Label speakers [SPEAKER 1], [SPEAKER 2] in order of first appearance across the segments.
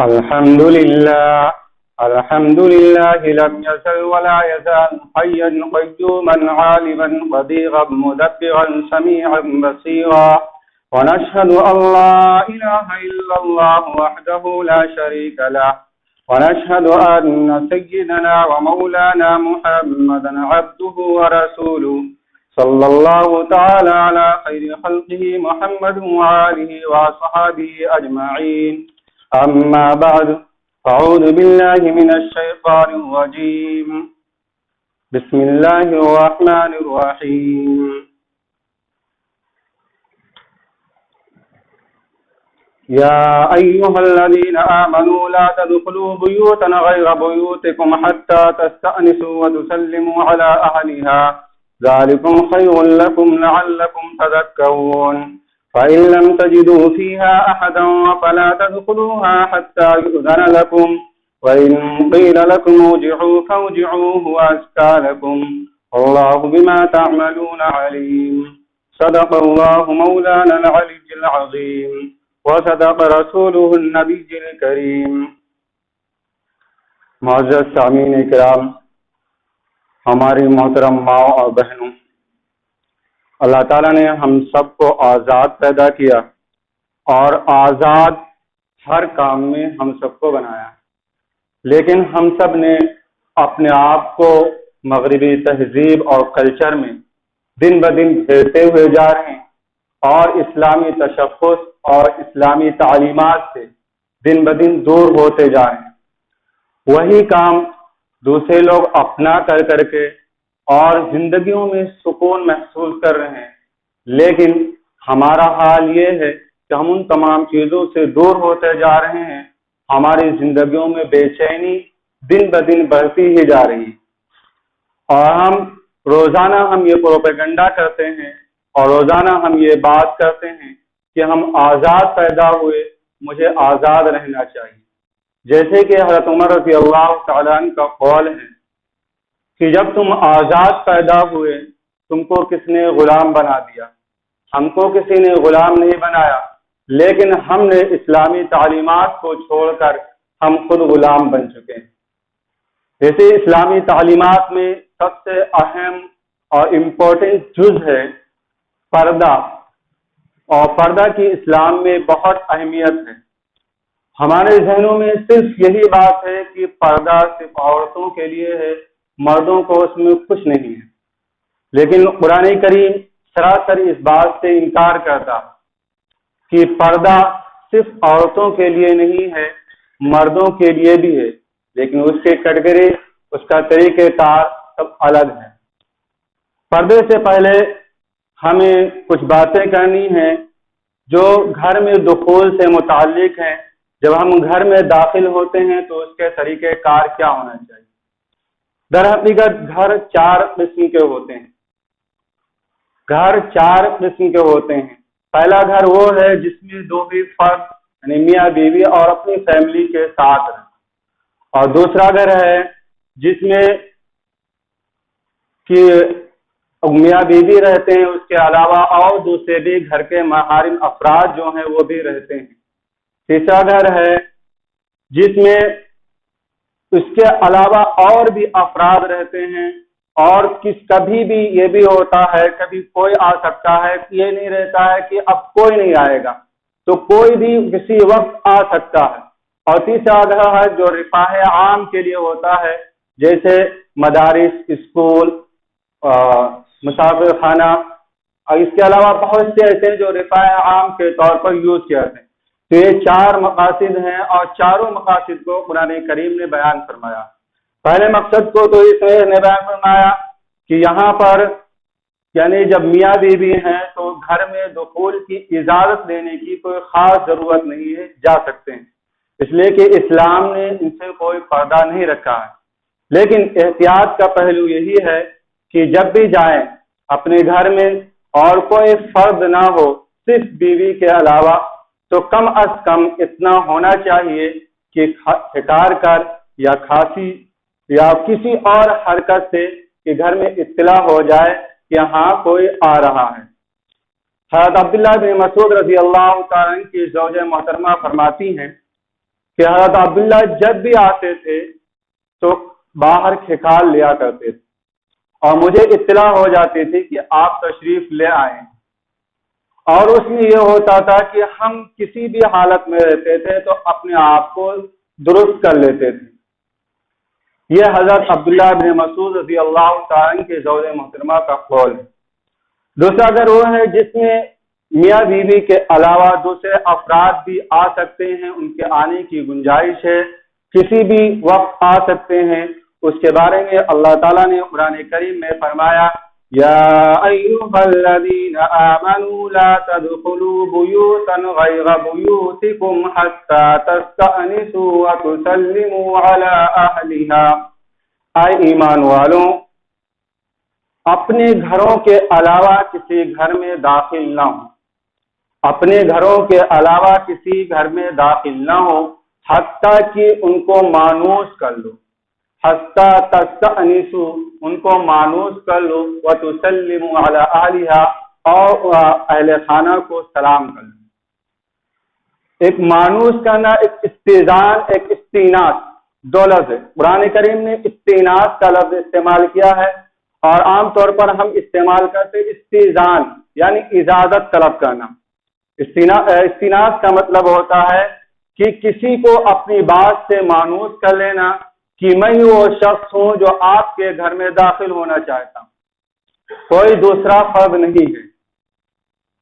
[SPEAKER 1] الحمد لله لم يزل ولا يزال حيا قيوما عالما قديرا مدبرا سميعا بصيرا ونشهد أن لا إله إلا الله وحده لا شريك له ونشهد أن سيدنا ومولانا محمدا عبده ورسوله صلى الله تعالى على خير خلقه محمد وآله وصحبه أجمعين أما بعد أعوذ بالله من الشيطان الرجيم بسم الله الرحمن الرحيم يا أيها الذين آمنوا لا تدخلوا بيوتا غير بيوتكم حتى تستأنسوا وتسلموا على أهلها ذلكم خير لكم لعلكم تذكرون فإن لم تجدوا فيها أحدا فلا تدخلوها حتى يؤذن لكم وإن قيل لكم ارجعوا فارجعوا هو أزكى لكم والله بما تعملون عليم صدق الله مولانا العلي العظيم وصدق رسوله النبي الكريم. معزز سامعین کرام، ہماری محترم ماں اور بہنوں، اللہ تعالیٰ نے ہم سب کو آزاد پیدا کیا اور آزاد ہر کام میں ہم سب کو بنایا، لیکن ہم سب نے اپنے آپ کو مغربی تہذیب اور کلچر میں دن بدن گھیرتے ہوئے جا رہے ہیں اور اسلامی تشخص اور اسلامی تعلیمات سے دن بدن دور ہوتے جا رہے ہیں۔ وہی کام دوسرے لوگ اپنا کر کے اور زندگیوں میں سکون محسوس کر رہے ہیں، لیکن ہمارا حال یہ ہے کہ ہم ان تمام چیزوں سے دور ہوتے جا رہے ہیں۔ ہماری زندگیوں میں بے چینی دن بدن بڑھتی ہی جا رہی ہے اور روزانہ ہم یہ پروپیگنڈا کرتے ہیں اور روزانہ ہم یہ بات کرتے ہیں کہ ہم آزاد پیدا ہوئے، مجھے آزاد رہنا چاہیے، جیسے کہ حضرت عمر رضی اللہ تعالیٰ عنہ کا قول ہے کہ جب تم آزاد پیدا ہوئے تم کو کس نے غلام بنا دیا؟ ہم کو کسی نے غلام نہیں بنایا، لیکن ہم نے اسلامی تعلیمات کو چھوڑ کر ہم خود غلام بن چکے ہیں۔ جیسے اسلامی تعلیمات میں سب سے اہم اور امپورٹنٹ جز ہے پردہ، اور پردہ کی اسلام میں بہت اہمیت ہے۔ ہمارے ذہنوں میں صرف یہی بات ہے کہ پردہ صرف عورتوں کے لیے ہے، مردوں کو اس میں کچھ نہیں ہے، لیکن قرآن کریم سراسر اس بات سے انکار کرتا کہ پردہ صرف عورتوں کے لیے نہیں ہے، مردوں کے لیے بھی ہے، لیکن اس کے کیٹیگری، اس کا طریقہ کار سب الگ ہے۔ پردے سے پہلے ہمیں کچھ باتیں کرنی ہیں جو گھر میں دخول سے متعلق ہیں۔ جب ہم گھر میں داخل ہوتے ہیں تو اس کے طریقہ کار کیا ہونا چاہیے؟ در حقیقت گھر چار قسم کے ہوتے ہیں۔ پہلا گھر وہ ہے جس میں دو ہی فرد یعنی میاں بیوی اور اپنی فیملی کے ساتھ رہیں، اور دوسرا گھر ہے جس میں کہ میاں بیوی رہتے ہیں، اس کے علاوہ اور دوسرے بھی گھر کے محارم افراد جو ہیں وہ بھی رہتے ہیں۔ تیسرا گھر ہے جس میں اس کے علاوہ اور بھی افراد رہتے ہیں، اور کبھی بھی یہ بھی ہوتا ہے کبھی کوئی آ سکتا ہے، یہ نہیں رہتا ہے کہ اب کوئی نہیں آئے گا، تو کوئی بھی کسی وقت آ سکتا ہے۔ اور تیسرا گھر ہے جو رفاہ عام کے لیے ہوتا ہے، جیسے مدارس، اسکول، مسافر خانہ، اور اس کے علاوہ بہت سے ایسے ہیں جو رفاہ عام کے طور پر یوز کیا جاتے ہیں۔ تو یہ چار مقاصد ہیں اور چاروں مقاصد کو قرآن کریم نے بیان فرمایا۔ پہلے مقصد کو تو اس نے بیان فرمایا کہ یہاں پر یعنی جب میاں بیوی ہیں تو گھر میں دخول کی اجازت لینے کی کوئی خاص ضرورت نہیں ہے، جا سکتے ہیں، اس لیے کہ اسلام نے ان سے کوئی پردہ نہیں رکھا ہے۔ لیکن احتیاط کا پہلو یہی ہے کہ جب بھی جائیں اپنے گھر میں اور کوئی فرد نہ ہو صرف بیوی کے علاوہ، تو کم از کم اتنا ہونا چاہیے کہ ٹھکار کر یا کھانسی یا کسی اور حرکت سے کہ گھر میں اطلاع ہو جائے کہ ہاں کوئی آ رہا ہے۔ حضرت عبداللہ بن مسعود رضی اللہ تعالیٰ عنہ کی زوجہ محترمہ فرماتی ہیں کہ حضرت عبداللہ جب بھی آتے تھے تو باہر کھکال لیا کرتے تھے اور مجھے اطلاع ہو جاتی تھی کہ آپ تشریف لے آئیں، اور اس میں یہ ہوتا تھا کہ ہم کسی بھی حالت میں رہتے تھے تو اپنے آپ کو درست کر لیتے تھے۔ یہ حضرت عبداللہ بن مسعود رضی اللہ تعالیٰ کے زوج محترمہ کا قول ہے۔ دوسرا اگر وہ ہے جس میں میاں بیوی کے علاوہ دوسرے افراد بھی آ سکتے ہیں، ان کے آنے کی گنجائش ہے، کسی بھی وقت آ سکتے ہیں، اس کے بارے میں اللہ تعالیٰ نے قرآن کریم میں فرمایا یا ایھا الذین آمنوا لا تدخلوا بیوتا غیر بیوتکم حتی تستأنسوا وتسلموا علی اہلہا، اے ایمان والوں، اپنے گھروں کے علاوہ کسی گھر میں داخل نہ ہو، اپنے گھروں کے علاوہ کسی گھر میں داخل نہ ہو حتیٰ کہ ان کو مانوس کر لو، حتیٰ تستأنسوا، ان کو مانوس کر لو، وتسلموا علی اہلہا، اور اہل خانہ کو سلام کر لو۔ ایک مانوس کرنا، ایک استئذان، ایک استئناس، دو لفظ ہے۔ قرآن کریم نے استئناس کا لفظ استعمال کیا ہے، اور عام طور پر ہم استعمال کرتے استئذان یعنی اجازت طلب کرنا۔ استئناس کا مطلب ہوتا ہے کہ کسی کو اپنی بات سے مانوس کر لینا کہ میں وہ شخص ہوں جو آپ کے گھر میں داخل ہونا چاہتا ہوں، کوئی دوسرا فرد نہیں ہے۔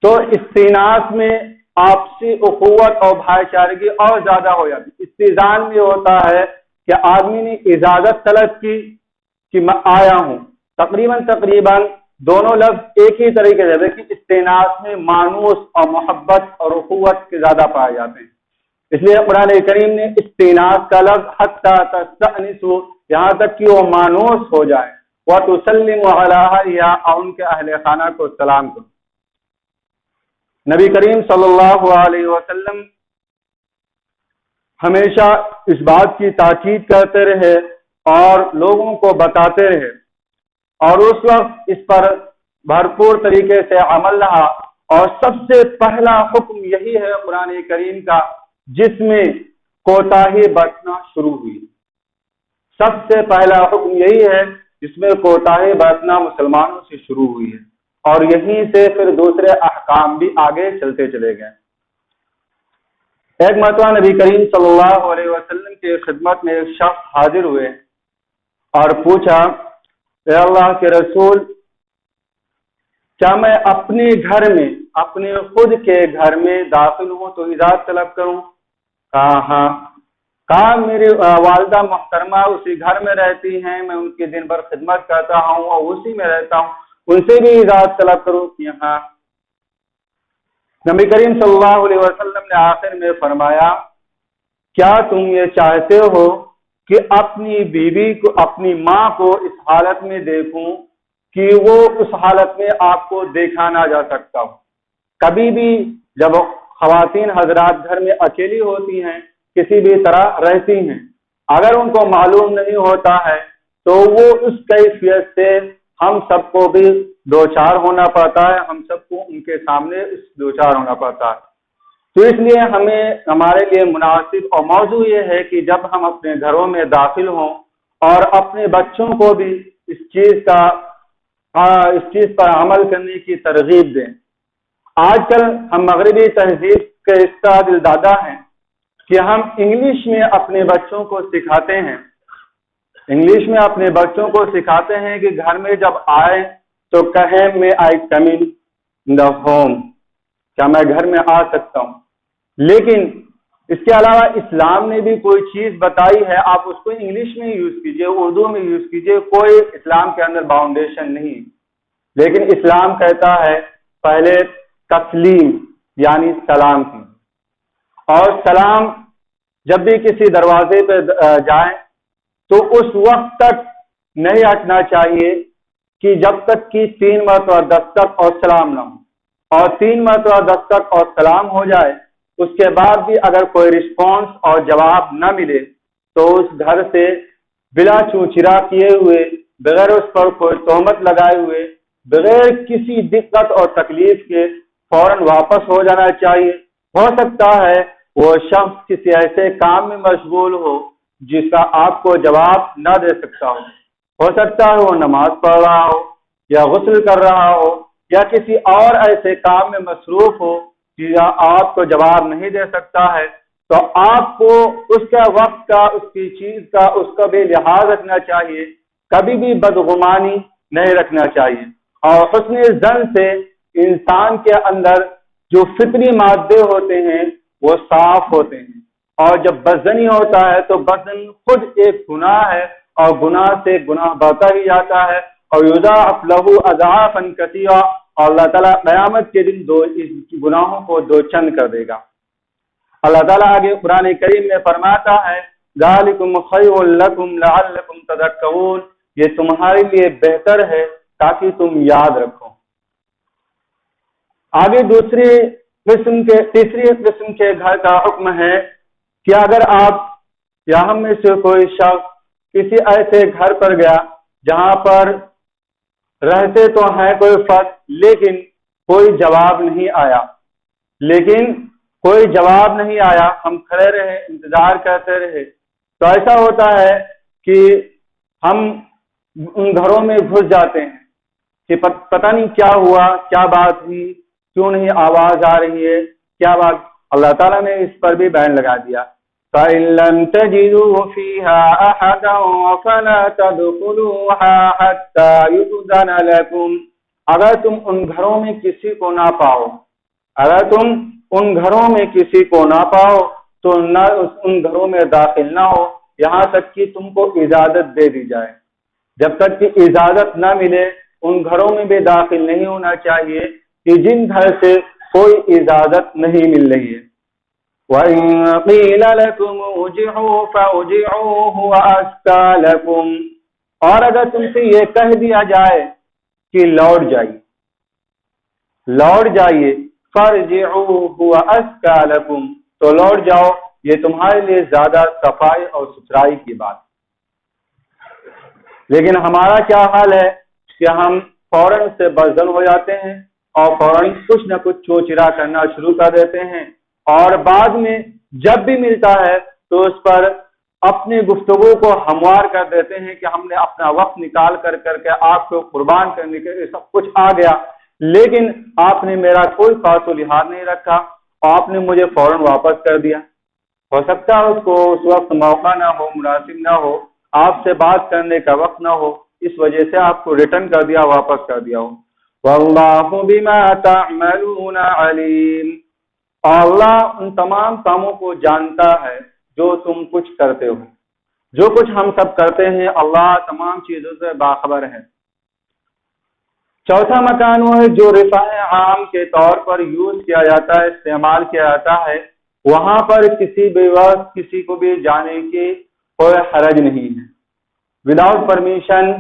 [SPEAKER 1] تو استئناس میں آپسی اخوت اور بھائی چارگی اور زیادہ ہو جاتی۔ استئذان میں ہوتا ہے کہ آدمی نے اجازت طلب کی کہ میں آیا ہوں۔ تقریباً دونوں لفظ ایک ہی طریقے سے، کہ استئناس میں مانوس اور محبت اور اخوت کے زیادہ پائے جاتے ہیں، اس لیے قرآن کریم نے استئناس کا لفظ حتی تستأنسوا، یہاں تک کہ وہ مانوس ہو جائے، وتسلموا علی اہلہا، اور ان کے اہل خانہ کو سلام کرو۔ نبی کریم صلی اللہ علیہ وسلم ہمیشہ اس بات کی تاکید کرتے رہے اور لوگوں کو بتاتے رہے، اور اس وقت اس پر بھرپور طریقے سے عمل رہا، اور سب سے پہلا حکم یہی ہے قرآن کریم کا جس میں کوتاہی برتنا شروع ہوئی۔ سب سے پہلا حکم یہی ہے جس میں کوتاہی برتنا مسلمانوں سے شروع ہوئی ہے، اور یہیں سے پھر دوسرے احکام بھی آگے چلتے چلے گئے۔ ایک مرتبہ نبی کریم صلی اللہ علیہ وسلم کی خدمت میں ایک شخص حاضر ہوئے اور پوچھا، اے اللہ کے رسول، کیا میں اپنے گھر میں، اپنے خود کے گھر میں داخل ہوں تو اجازت طلب کروں؟ کہا ہاں۔ کہا میری والدہ محترمہ اسی گھر میں رہتی ہیں، میں ان کی دن بھر خدمت کرتا ہوں اور اسی میں رہتا ہوں، ان سے بھی اجازت طلب کروں؟ کہ ہاں۔ نبی کریم صلی اللہ علیہ وسلم نے آخر میں فرمایا، کیا تم یہ چاہتے ہو کہ اپنی بیوی کو، اپنی ماں کو اس حالت میں دیکھوں کہ وہ اس حالت میں آپ کو دیکھا نہ جا سکتا ہو؟ کبھی بھی جب خواتین حضرات گھر میں اکیلی ہوتی ہیں، کسی بھی طرح رہتی ہیں، اگر ان کو معلوم نہیں ہوتا ہے تو وہ اس کیفیت سے ہم سب کو بھی دوچار ہونا پڑتا ہے، ہم سب کو ان کے سامنے اس دوچار ہونا پڑتا ہے۔ تو اس لیے ہمارے لیے مناسب اور موضوع یہ ہے کہ جب ہم اپنے گھروں میں داخل ہوں اور اپنے بچوں کو بھی اس چیز پر عمل کرنے کی ترغیب دیں۔ آج کل ہم مغربی تہذیب کے اس طرح دلدادہ ہیں کہ ہم انگلش میں اپنے بچوں کو سکھاتے ہیں، کہ گھر میں جب آئے تو کہیں میں آئی کم ان دا ہوم، کیا میں گھر میں آ سکتا ہوں؟ لیکن اس کے علاوہ اسلام نے بھی کوئی چیز بتائی ہے، آپ اس کو انگلش میں یوز کیجئے، اردو میں یوز کیجئے، کوئی اسلام کے اندر باؤنڈیشن نہیں، لیکن اسلام کہتا ہے پہلے تسلیم یعنی سلام کی، اور سلام جب بھی کسی دروازے پہ جائیں تو اس وقت تک نہیں ہٹنا چاہیے کہ جب تک کہ 3 مرتبہ دستک اور سلام نہ ہو، اور 3 مرتبہ دستک اور سلام ہو جائے اس کے بعد بھی اگر کوئی رسپانس اور جواب نہ ملے تو اس گھر سے بلا چوچرا کیے ہوئے، بغیر اس پر کوئی تہمت لگائے ہوئے، بغیر کسی دقت اور تکلیف کے فوراً واپس ہو جانا چاہیے۔ ہو سکتا ہے وہ شخص کسی ایسے کام میں مشغول ہو جس کا آپ کو جواب نہ دے سکتا ہو سکتا ہے وہ نماز پڑھ رہا ہو یا غسل کر رہا ہو یا کسی اور ایسے کام میں مصروف ہو جس کا آپ کو جواب نہیں دے سکتا ہے، تو آپ کو اس کا وقت کا، اس کی چیز کا، اس کا بھی لحاظ رکھنا چاہیے، کبھی بھی بدگمانی نہیں رکھنا چاہیے۔ اور حسن ظن سے انسان کے اندر جو فطری مادے ہوتے ہیں وہ صاف ہوتے ہیں، اور جب بدظنی ہوتا ہے تو بدظن خود ایک گناہ ہے، اور گناہ سے گناہ بڑھتا ہی جاتا ہے، اور یضاعف لہ اضعافا کثیرا، اور اللہ تعالیٰ قیامت کے دن اس گناہوں کو دو چند کر دے گا۔ اللہ تعالیٰ آگے قرآن کریم میں فرماتا ہے ذالکم خیر لکم لعلکم تذکرون، یہ تمہارے لیے بہتر ہے تاکہ تم یاد رکھو۔ آگے تیسری قسم کے گھر کا حکم ہے کہ اگر آپ یا ہم میں سے کوئی شخص کسی ایسے گھر پر گیا جہاں پر رہتے تو ہیں کوئی فرد لیکن کوئی جواب نہیں آیا، ہم کھڑے رہے، انتظار کرتے رہے، تو ایسا ہوتا ہے کہ ہم ان گھروں میں گھس جاتے ہیں کہ پتہ نہیں کیا ہوا، کیا بات ہوئی، کیوں نہیں آواز آ رہی ہے، کیا بات۔ اللہ تعالیٰ نے اس پر بھی بین لگا دیا فَإِن لَّمْ تَجِدُوا فِيهَا أَحَدًا فَلَا تَدْخُلُوهَا حَتَّى يُؤْذَنَ لَكُمْ، اگر تم ان گھروں میں کسی کو نہ پاؤ تو نہ ان گھروں میں داخل نہ ہو یہاں تک کہ تم کو اجازت دے دی جائے۔ جب تک کہ اجازت نہ ملے ان گھروں میں بھی داخل نہیں ہونا چاہیے کہ جن گھر سے کوئی اجازت نہیں مل رہی ہے۔ وَإِن قِيلَ لَكُمْ ارْجِعُوا فَارْجِعُوا هُوَ أَزْكَىٰ لَكُمْ، اور اگر تم سے یہ کہہ دیا جائے کہ لوٹ جائیے فَارْجِعُوا هُوَ أَزْكَىٰ لَكُمْ، تو لوٹ جاؤ، یہ تمہارے لیے زیادہ صفائی اور ستھرائی کی بات۔ لیکن ہمارا کیا حال ہے کہ ہم فوراً سے بدظن ہو جاتے ہیں اور فوراً کچھ نہ کچھ چوچرا کرنا شروع کر دیتے ہیں، اور بعد میں جب بھی ملتا ہے تو اس پر اپنی گفتگو کو ہموار کر دیتے ہیں کہ ہم نے اپنا وقت نکال کر کے آپ کو قربان کرنے کے سب کچھ آ گیا، لیکن آپ نے میرا کوئی خاص و لحاظ نہیں رکھا، آپ نے مجھے فوراً واپس کر دیا۔ ہو سکتا ہے اس کو اس وقت موقع نہ ہو، مناسب نہ ہو، آپ سے بات کرنے کا وقت نہ ہو، اس وجہ سے آپ کو ریٹرن کر دیا، واپس کر دیا ہو۔ وَاللَّهُ بِمَا تَعْمَلُونَ عَلِيمٌ، اور اللہ ان تمام کاموں کو جانتا ہے جو تم کچھ کرتے ہو، جو کچھ ہم سب کرتے ہیں، اللہ تمام چیزوں سے باخبر ہے۔ چوتھا مکان وہ ہے جو رفاع عام کے طور پر یوز کیا جاتا ہے، استعمال کیا جاتا ہے، وہاں پر کسی بھی وقت کسی کو بھی جانے کی کوئی حرج نہیں ہے، وداؤٹ پرمیشن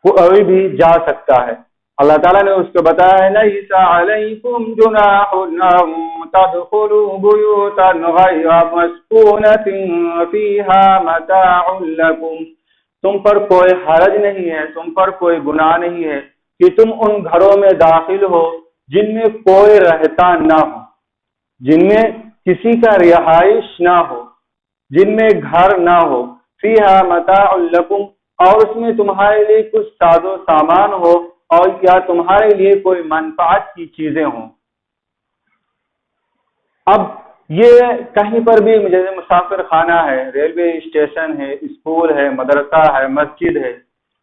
[SPEAKER 1] کوئی بھی جا سکتا ہے۔ اللہ تعالیٰ نے اس کو بتایا ہے لَيْسَ عَلَيْكُمْ جُنَاحٌ أَن تَدْخُلُوا بُيُوتًا غَيْرَ مَسْكُونَةٍ فِيهَا مَتَاعٌ لَكُمْ، تم پر کوئی حرج نہیں ہے، تم پر کوئی گناہ نہیں ہے کہ تم ان گھروں میں داخل ہو جن میں کوئی رہتا نہ ہو، جن میں کسی کا رہائش نہ ہو، جن میں گھر نہ ہو، فِيهَا مَتَاعٌ لَكُمْ، اور اس میں تمہارے لیے کچھ ساز و سامان ہو اور یا تمہارے لیے کوئی منفعت کی چیزیں ہوں۔ اب یہ کہیں پر بھی جیسے مسافر خانہ ہے، ریلوے اسٹیشن ہے، اسکول ہے، مدرسہ ہے، مسجد ہے،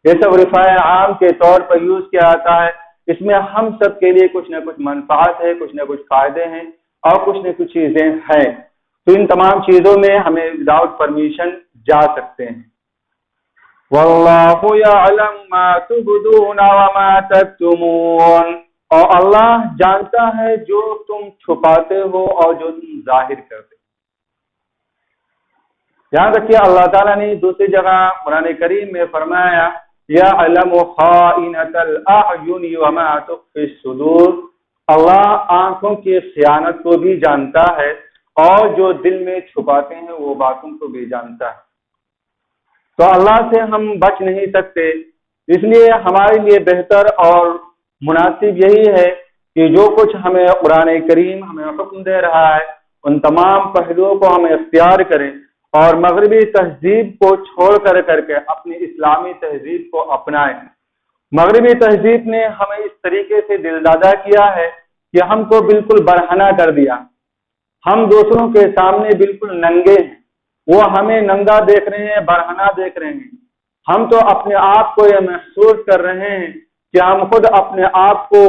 [SPEAKER 1] یہ سب رفاع عام کے طور پر یوز کیا جاتا ہے، اس میں ہم سب کے لیے کچھ نہ کچھ منفعت ہے، کچھ نہ کچھ فائدے ہیں اور کچھ نہ کچھ چیزیں ہیں، تو ان تمام چیزوں میں ہمیں وداؤٹ پرمیشن جا سکتے ہیں۔ واللہ یعلم ما تبدون وما تکتمون، اور اللہ جانتا ہے جو تم چھپاتے ہو اور جو تم ظاہر کرتے ہو۔ یہاں تک کہ اللہ تعالیٰ نے دوسری جگہ قرآن کریم میں فرمایا یعلم خائنۃ الاعین وما تخفی الصدور، اللہ آنکھوں کی خیانت کو بھی جانتا ہے اور جو دل میں چھپاتے ہیں وہ باتوں کو بھی جانتا ہے۔ تو اللہ سے ہم بچ نہیں سکتے، اس لیے ہمارے لیے بہتر اور مناسب یہی ہے کہ جو کچھ ہمیں قرآن کریم ہمیں حکم دے رہا ہے ان تمام پہلوؤں کو ہم اختیار کریں اور مغربی تہذیب کو چھوڑ کر کے اپنی اسلامی تہذیب کو اپنائیں۔ مغربی تہذیب نے ہمیں اس طریقے سے دلدادہ کیا ہے کہ ہم کو بالکل برہنہ کر دیا، ہم دوسروں کے سامنے بالکل ننگے ہیں، وہ ہمیں ننگا دیکھ رہے ہیں، برہنہ دیکھ رہے ہیں۔ ہم تو اپنے آپ کو یہ محسوس کر رہے ہیں کہ ہم خود اپنے آپ کو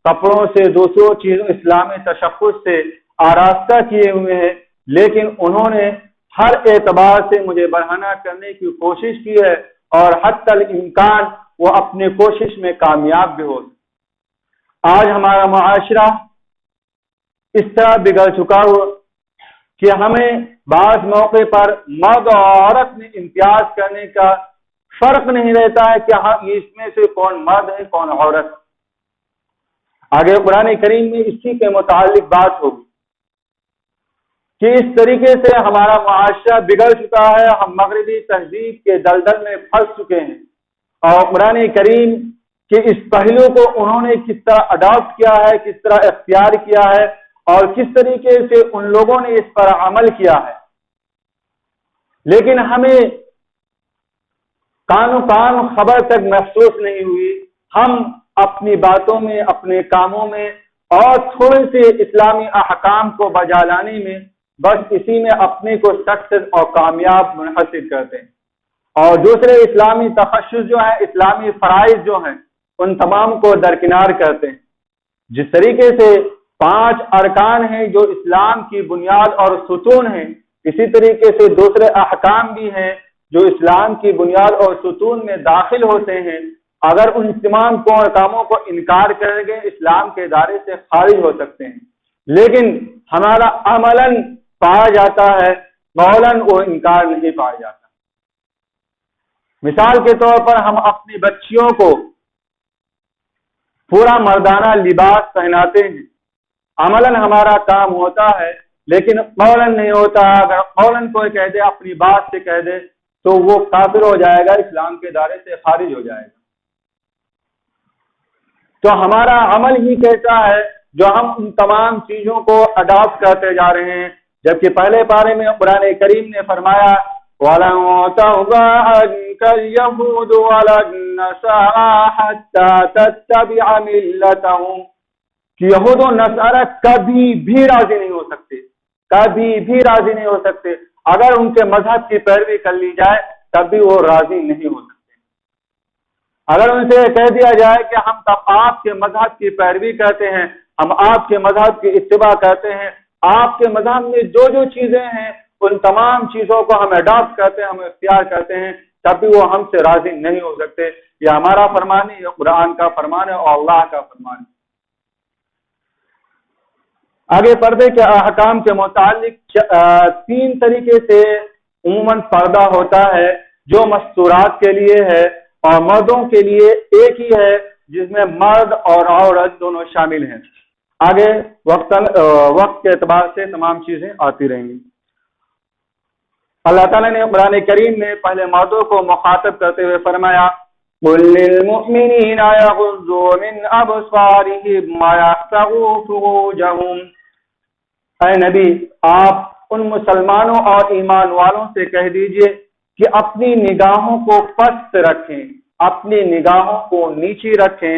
[SPEAKER 1] کپڑوں سے دوسروں چیزوں اسلامی تشخص سے آراستہ کیے ہوئے ہیں، لیکن انہوں نے ہر اعتبار سے مجھے برہنہ کرنے کی کوشش کی ہے اور حتی الامکان وہ اپنے کوشش میں کامیاب بھی ہو۔ آج ہمارا معاشرہ اس طرح بگڑ چکا ہو کہ ہمیں بعض موقع پر مرد اور عورت میں امتیاز کرنے کا فرق نہیں رہتا ہے کہ ہم اس میں سے کون مرد ہے کون عورت۔ آگے قرآن کریم میں اسی کے متعلق بات ہوگی کہ اس طریقے سے ہمارا معاشرہ بگڑ چکا ہے، ہم مغربی تہذیب کے دلدل میں پھنس چکے ہیں، اور قرآن کریم کے اس پہلو کو انہوں نے کس طرح اڈاپٹ کیا ہے، کس طرح اختیار کیا ہے اور کس طریقے سے ان لوگوں نے اس پر عمل کیا ہے، لیکن ہمیں کان خبر تک محسوس نہیں ہوئی۔ ہم اپنی باتوں میں، اپنے کاموں میں اور تھوڑے سے اسلامی احکام کو بجا لانے میں بس اسی میں اپنے کو سکسیس اور کامیاب منحصر کرتے ہیں، اور دوسرے اسلامی تخصص جو ہیں، اسلامی فرائض جو ہیں، ان تمام کو درکنار کرتے ہیں۔ جس طریقے سے 5 ارکان ہیں جو اسلام کی بنیاد اور ستون ہیں، اسی طریقے سے دوسرے احکام بھی ہیں جو اسلام کی بنیاد اور ستون میں داخل ہوتے ہیں۔ اگر ان تمام کاموں کو انکار کریں گے اسلام کے دائرے سے خارج ہو سکتے ہیں، لیکن ہمارا عملاً پایا جاتا ہے، قولاً وہ انکار نہیں پایا جاتا۔ مثال کے طور پر ہم اپنی بچیوں کو پورا مردانہ لباس پہناتے ہیں، عملاً ہمارا کام ہوتا ہے لیکن قولاً نہیں ہوتا۔ اگر قولاً کوئی کہہ دے، اپنی بات سے کہہ دے، تو وہ کافر ہو جائے گا، اسلام کے دائرے سے خارج ہو جائے گا۔ تو ہمارا عمل ہی کیسا ہے جو ہم ان تمام چیزوں کو اڈاپٹ کرتے جا رہے ہیں، جبکہ پہلے پارے میں قرآن کریم نے فرمایا وَلَن تَرْضَىٰ عَنكَ الْيَهُودُ وَلَا النَّصَارَىٰ حَتَّىٰ تَتَّبِعَ مِلَّتَهُمْ کہ یہود و نصارہ کبھی بھی راضی نہیں ہو سکتے، کبھی بھی راضی نہیں ہو سکتے۔ اگر ان کے مذہب کی پیروی کر لی جائے تب بھی وہ راضی نہیں ہو سکتے۔ اگر ان سے کہہ دیا جائے کہ ہم تب آپ کے مذہب کی پیروی کرتے ہیں، ہم آپ کے مذہب کی اتباع کرتے ہیں، آپ کے مذہب میں جو جو چیزیں ہیں ان تمام چیزوں کو ہم اڈاپٹ کرتے ہیں، ہم اختیار کرتے ہیں، تب بھی وہ ہم سے راضی نہیں ہو سکتے۔ یہ ہمارا فرمان ہے، یہ قرآن کا فرمان ہے اور اللہ کا فرمان ہے۔ آگے پردے کے احکام کے متعلق 3 طریقے سے عموماً پردہ ہوتا ہے، جو مستورات کے لیے ہے اور مردوں کے لیے ایک ہی ہے جس میں مرد اور عورت دونوں شامل ہیں۔ آگے وقت کے اعتبار سے تمام چیزیں آتی رہیں گی۔ اللہ تعالیٰ نے قرآن کریم میں پہلے مردوں کو مخاطب کرتے ہوئے فرمایا قُل لِّلْمُؤْمِنِينَ يَغُضُّوا مِنْ أَبْصَارِهِمْ وَيَحْفَظُوا فُرُوجَهُمْ، اے نبی آپ ان مسلمانوں اور ایمان والوں سے کہہ دیجئے کہ اپنی نگاہوں کو پست رکھیں، اپنی نگاہوں کو نیچی رکھیں،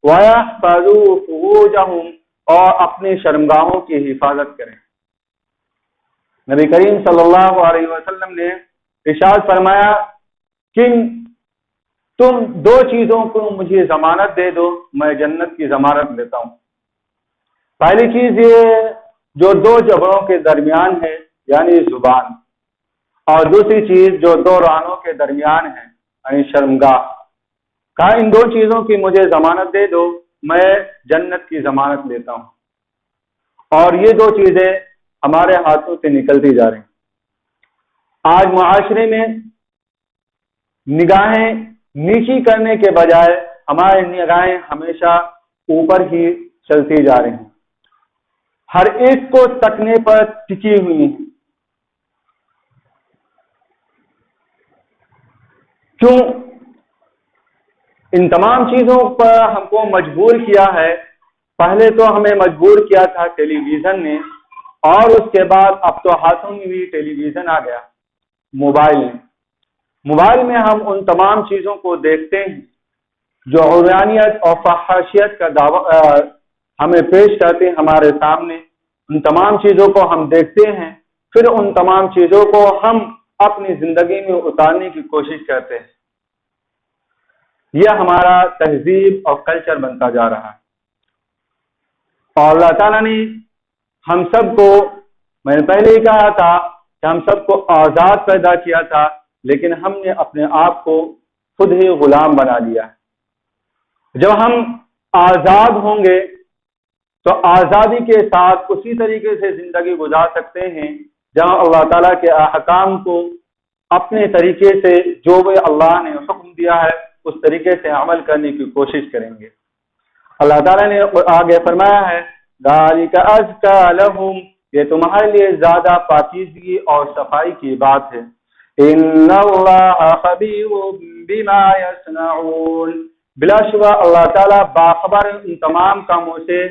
[SPEAKER 1] وَيَحْفَظُوا فُرُوجَهُمْ اور اپنی شرمگاہوں کی حفاظت کریں۔ نبی کریم صلی اللہ علیہ وسلم نے ارشاد فرمایا کہ تم 2 چیزوں کو مجھے ضمانت دے دو، میں جنت کی ضمانت لیتا ہوں۔ پہلی چیز یہ جو 2 جبڑوں کے درمیان ہے یعنی زبان، اور دوسری چیز جو 2 رانوں کے درمیان ہے یعنی شرمگاہ۔ کہا ان 2 چیزوں کی مجھے ضمانت دے دو، میں جنت کی ضمانت لیتا ہوں۔ اور یہ 2 چیزیں ہمارے ہاتھوں سے نکلتی جا رہی ہیں۔ آج معاشرے میں نگاہیں نیچی کرنے کے بجائے ہماری نگاہیں ہمیشہ اوپر ہی چلتی جا رہی ہیں، ہر ایک کو تکنے پر ٹکی ہوئی ہیں۔ کیوں ان تمام چیزوں پر ہم کو مجبور کیا ہے؟ پہلے تو ہمیں مجبور کیا تھا ٹیلی ویژن نے اور اس کے بعد اب تو ہاتھوں میں بھی ٹیلی ویژن آ گیا، موبائل میں ہم ان تمام چیزوں کو دیکھتے ہیں جو عریانیت اور فحاشیت کا دعویٰ ہمیں پیش کرتے ہیں ہمارے سامنے. ان تمام چیزوں کو ہم دیکھتے ہیں، پھر ان تمام چیزوں کو ہم اپنی زندگی میں اتارنے کی کوشش کرتے ہیں. یہ ہمارا تہذیب اور کلچر بنتا جا رہا ہے. اور اللہ تعالیٰ نے ہم سب کو، میں نے پہلے ہی کہا تھا کہ ہم سب کو آزاد پیدا کیا تھا، لیکن ہم نے اپنے آپ کو خود ہی غلام بنا لیا. جب ہم آزاد ہوں گے تو آزادی کے ساتھ اسی طریقے سے زندگی گزار سکتے ہیں جہاں اللہ تعالیٰ کے احکام کو اپنے طریقے سے جو بھی اللہ نے حکم دیا ہے اس طریقے سے عمل کرنے کی کوشش کریں گے. اللہ تعالیٰ نے آگے فرمایا ہے ذالک ازکی لہم، یہ تمہارے لیے زیادہ پاکیزگی اور صفائی کی بات ہے. ان اللہ خبیر بما یصنعون، بلا شبہ اللہ تعالیٰ باخبر ان تمام کاموں سے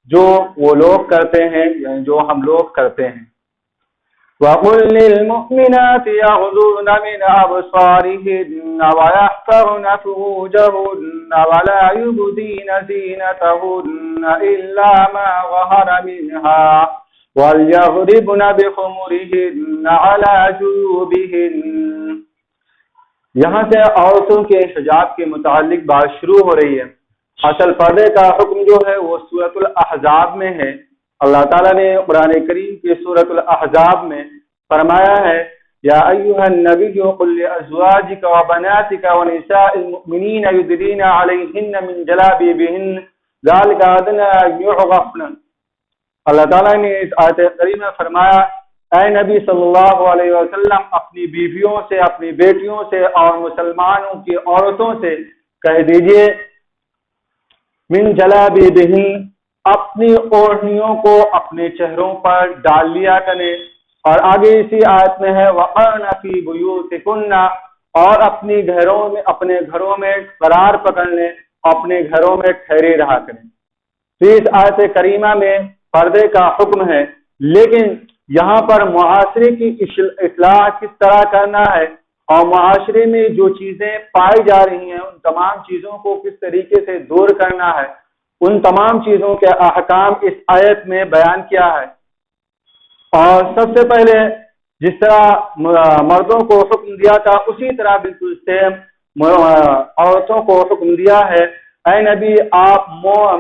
[SPEAKER 1] جو وہ لوگ کرتے ہیں، یعنی جو ہم لوگ کرتے ہیں. وَقُلْ لِلْمُؤْمِنَاتِ يَغْضُضْنَ مِنْ أَبْصَارِهِنَّ وَيَحْفَظْنَ فُرُوجَهُنَّ وَلَا يُبْدِينَ زِينَتَهُنَّ إِلَّا مَا ظَهَرَ مِنْهَا وَلْيَضْرِبْنَ بِخُمُرِهِنَّ عَلَى جُيُوبِهِنَّ. یہاں سے عورتوں کے حجاب کے متعلق بات شروع ہو رہی ہے. اصل پردے کا حکم جو ہے وہ سورۃ الاحزاب میں ہے. اللہ تعالیٰ نے قرآن کریم کی سورۃ الاحزاب میں فرمایا ہے یا ایھا النبی قل لازواجک وبناتک ونساء المؤمنین یدنین علیہن من جلابیبہن ذلک ادنی ان یعرفن. اللہ تعالیٰ نے اس آیت کریمہ میں فرمایا اے نبی صلی اللہ علیہ وسلم اپنی بیویوں سے، اپنی بیٹیوں سے اور مسلمانوں کی عورتوں سے کہہ دیجئے من جلابیبہن، اپنی اوڑھنیوں کو اپنے چہروں پر ڈال لیا کریں. اور آگے اسی آیت میں ہے وقرن فی بیوتکن، اور اپنے گھروں میں قرار پکڑ لیں، اپنے گھروں میں ٹھہرے رہا کریں. تو اس آیت کریمہ میں پردے کا حکم ہے، لیکن یہاں پر معاشرے کی اصلاح کس طرح کرنا ہے اور معاشرے میں جو چیزیں پائی جا رہی ہیں ان تمام چیزوں کو کس طریقے سے دور کرنا ہے، ان تمام چیزوں کے احکام اس آیت میں بیان کیا ہے. اور سب سے پہلے جس طرح مردوں کو حکم دیا تھا اسی طرح بالکل سیم عورتوں کو حکم دیا ہے. اے نبی آپ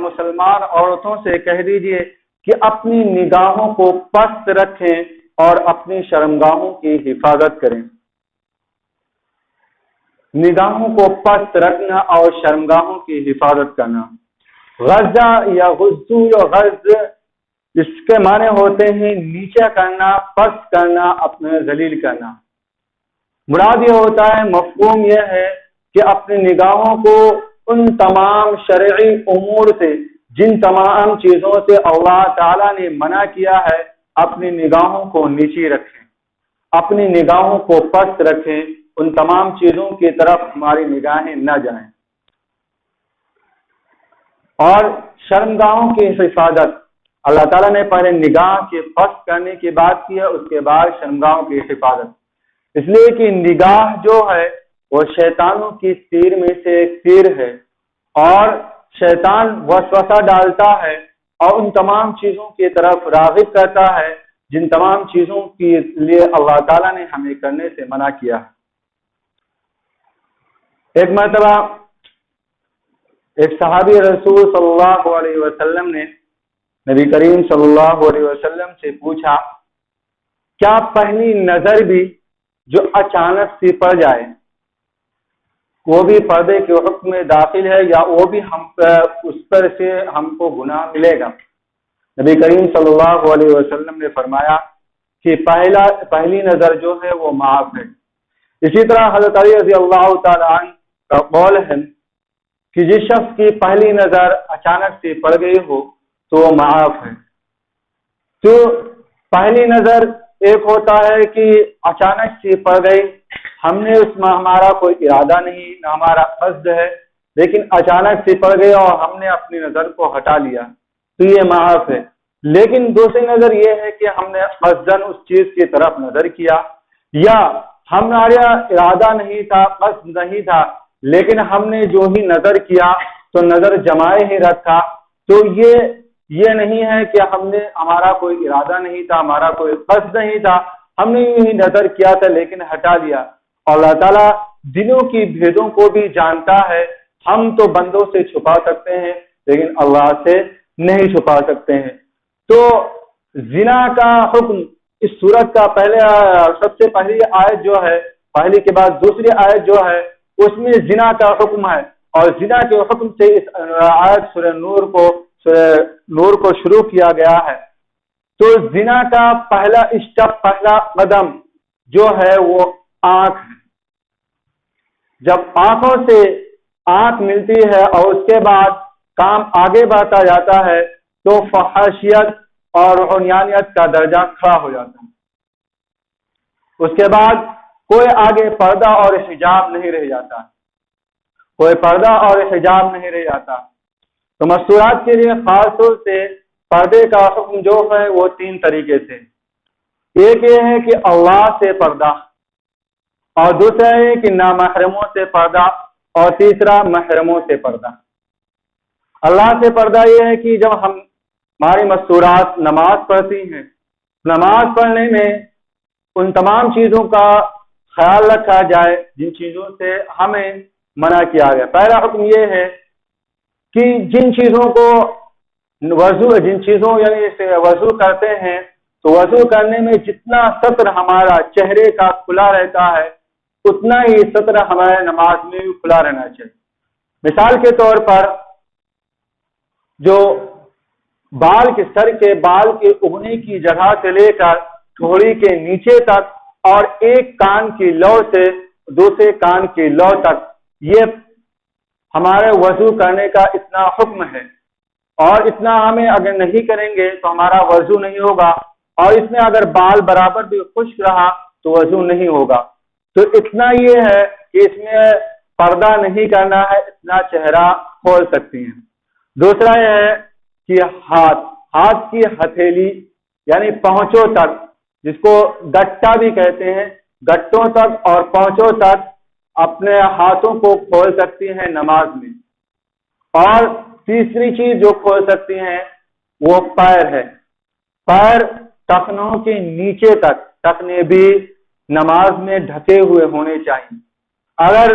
[SPEAKER 1] مسلمان عورتوں سے کہہ دیجئے کہ اپنی نگاہوں کو پست رکھیں اور اپنی شرمگاہوں کی حفاظت کریں. نگاہوں کو پست رکھنا اور شرمگاہوں کی حفاظت کرنا. غزہ یا غزو یا غز اس کے معنی ہوتے ہیں نیچا کرنا، پست کرنا، اپنے ذلیل کرنا. مراد یہ ہوتا ہے، مفہوم یہ ہے کہ اپنی نگاہوں کو ان تمام شرعی امور سے، جن تمام چیزوں سے اللہ تعالیٰ نے منع کیا ہے، اپنی نگاہوں کو نیچی رکھیں، اپنی نگاہوں کو پست رکھیں. ان تمام چیزوں کی طرف ہماری نگاہیں نہ جائیں. اور شرمگاہوں کی حفاظت، اللہ تعالیٰ نے پہلے نگاہ کے پست کرنے کی بات کی ہے، اس کے بعد شرمگاہوں کی حفاظت. اس لیے کہ نگاہ جو ہے وہ شیطانوں کی تیر میں سے ایک تیر ہے، اور شیطان وسوسہ ڈالتا ہے اور ان تمام چیزوں کی طرف راغب کرتا ہے جن تمام چیزوں کے لیے اللہ تعالیٰ نے ہمیں کرنے سے منع کیا ہے. ایک مرتبہ ایک صحابی رسول صلی اللہ علیہ وسلم نے نبی کریم صلی اللہ علیہ وسلم سے پوچھا کیا پہلی نظر بھی جو اچانک سے پڑ جائے وہ بھی پردے کے حکم میں داخل ہے یا وہ بھی اس پر سے ہم کو گناہ ملے گا؟ نبی کریم صلی اللہ علیہ وسلم نے فرمایا کہ پہلی نظر جو ہے وہ معاف ہے. اسی طرح حضرت علی رضی اللہ تعالیٰ عنہ کا قول ہے کہ جس شخص کی پہلی نظر اچانک سے پڑ گئی ہو تو وہ معاف ہے. تو پہلی نظر ایک ہوتا ہے کہ اچانک سے پڑ گئی، ہم نے اس میں ہمارا کوئی ارادہ نہیں، نہ ہمارا قصد ہے، لیکن اچانک سے پڑ گئی اور ہم نے اپنی نظر کو ہٹا لیا تو یہ معاف ہے. لیکن دوسری نظر یہ ہے کہ ہم نے قصدن اس چیز کی طرف نظر کیا، یا ہمارا ارادہ نہیں تھا، قصد نہیں تھا، لیکن ہم نے جو ہی نظر کیا تو نظر جمائے ہی رکھا، تو یہ نہیں ہے کہ ہمارا کوئی ارادہ نہیں تھا، ہمارا کوئی قصد نہیں تھا، ہم نے یوں ہی نظر کیا تھا لیکن ہٹا دیا۔ اللہ تعالیٰ دلوں کی بھیدوں کو بھی جانتا ہے۔ ہم تو بندوں سے چھپا سکتے ہیں لیکن اللہ سے نہیں چھپا سکتے ہیں۔ تو زنا کا حکم اس سورت کا سب سے پہلی آیت جو ہے، پہلی کے بعد دوسری آیت جو ہے اس میں زنا کا حکم ہے، اور زنا کے حکم سے اس آیت سورہ نور کو شروع کیا گیا ہے۔ تو زنا کا پہلا اسٹیپ، پہلا قدم جو ہے وہ آنکھ ہے۔ جب آنکھوں سے آنکھ ملتی ہے اور اس کے بعد کام آگے بڑھتا جاتا ہے تو فحاشیت اور روحانیت کا درجہ کھڑا ہو جاتا ہے۔ اس کے بعد کوئی آگے پردہ اور حجاب نہیں رہ جاتا، کوئی پردہ اور حجاب نہیں رہ جاتا۔ تو مستورات کے لیے خاص طور سے پردے کا حکم جو ہے وہ 3 طریقے سے، ایک یہ ہے کہ اللہ سے پردہ، اور دوسرا ہے کہ نامحرموں سے پردہ، اور تیسرا محرموں سے پردہ۔ اللہ سے پردہ یہ ہے کہ جب ہماری مستورات نماز پڑھتی ہیں، نماز پڑھنے میں ان تمام چیزوں کا خیال رکھا جائے جن چیزوں سے ہمیں منع کیا گیا۔ پہلا حکم یہ ہے کہ جن چیزوں کو وضو کرتے ہیں تو وضو کرنے میں جتنا سطر ہمارا چہرے کا کھلا رہتا ہے اتنا ہی سطر ہمارے نماز میں بھی کھلا رہنا چاہیے۔ مثال کے طور پر جو سر کے بال کے اگنے کی جگہ سے لے کر تھوڑی کے نیچے تک، اور ایک کان کی لو سے دوسرے کان کی لو تک، یہ ہمارے وضو کرنے کا اتنا حکم ہے، اور اتنا ہمیں اگر نہیں کریں گے تو ہمارا وضو نہیں ہوگا، اور اس میں اگر بال برابر بھی خشک رہا تو وضو نہیں ہوگا۔ تو اتنا یہ ہے کہ اس میں پردہ نہیں کرنا ہے، اتنا چہرہ کھول سکتی ہیں۔ دوسرا یہ ہے کہ ہاتھ کی ہتھیلی یعنی پہنچوں تک، جس کو گٹا بھی کہتے ہیں، گٹوں تک اور پہنچوں تک اپنے ہاتھوں کو کھول سکتی ہیں نماز میں۔ اور تیسری چیز جو کھول سکتی ہیں وہ پیر ہے۔ پیر ٹخنوں کے نیچے تک، ٹخنے بھی نماز میں ڈھکے ہوئے ہونے چاہیے۔ اگر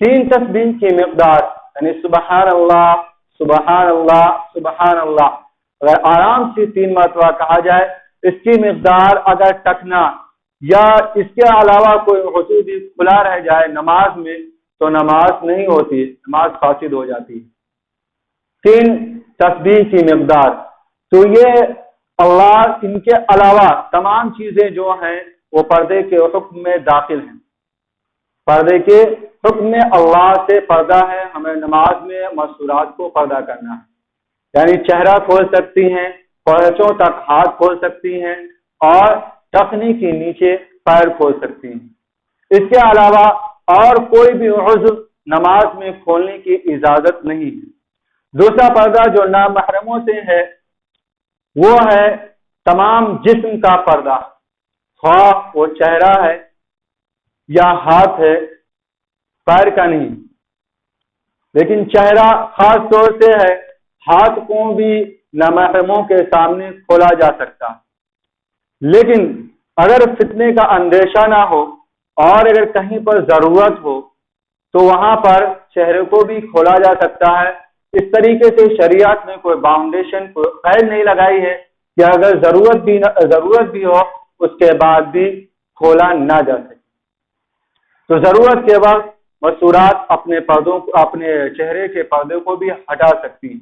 [SPEAKER 1] 3 تسبیح کی مقدار یعنی سبحان اللہ سبحان اللہ سبحان اللہ اگر آرام سے 3 مرتبہ کہا جائے، اس کی مقدار اگر ٹکنا یا اس کے علاوہ کوئی عضو بھی کھلا رہ جائے نماز میں تو نماز نہیں ہوتی، نماز فاسد ہو جاتی ہے۔ 3 تسبیح کی مقدار، تو یہ اللہ ان کے علاوہ تمام چیزیں جو ہیں وہ پردے کے حکم میں داخل ہیں۔ پردے کے حکم میں اللہ سے پردہ ہے، ہمیں نماز میں مستورات کو پردہ کرنا ہے، یعنی چہرہ کھول سکتی ہیں، پہنچوں تک ہاتھ کھول سکتی ہیں، اور ٹخنی کے نیچے پیر کھول سکتی ہیں۔ اس کے علاوہ اور کوئی بھی عضو نماز میں کھولنے کی اجازت نہیں ہے۔ دوسرا پردہ جو نامحرموں سے ہے وہ ہے تمام جسم کا پردہ، خواہ وہ چہرہ ہے یا ہاتھ ہے، پیر کا نہیں۔ لیکن چہرہ خاص طور سے ہے، ہاتھ کو بھی نامحرموں کے سامنے کھولا جا سکتا، لیکن اگر فتنے کا اندیشہ نہ ہو اور اگر کہیں پر ضرورت ہو تو وہاں پر چہرے کو بھی کھولا جا سکتا ہے۔ اس طریقے سے شریعت میں کوئی باؤنڈیشن، کوئی قید نہیں لگائی ہے کہ اگر ضرورت بھی ہو اس کے بعد بھی کھولا نہ جا سکے۔ تو ضرورت کے وقت مستورات اپنے چہرے کے پردے کو بھی ہٹا سکتی ہیں۔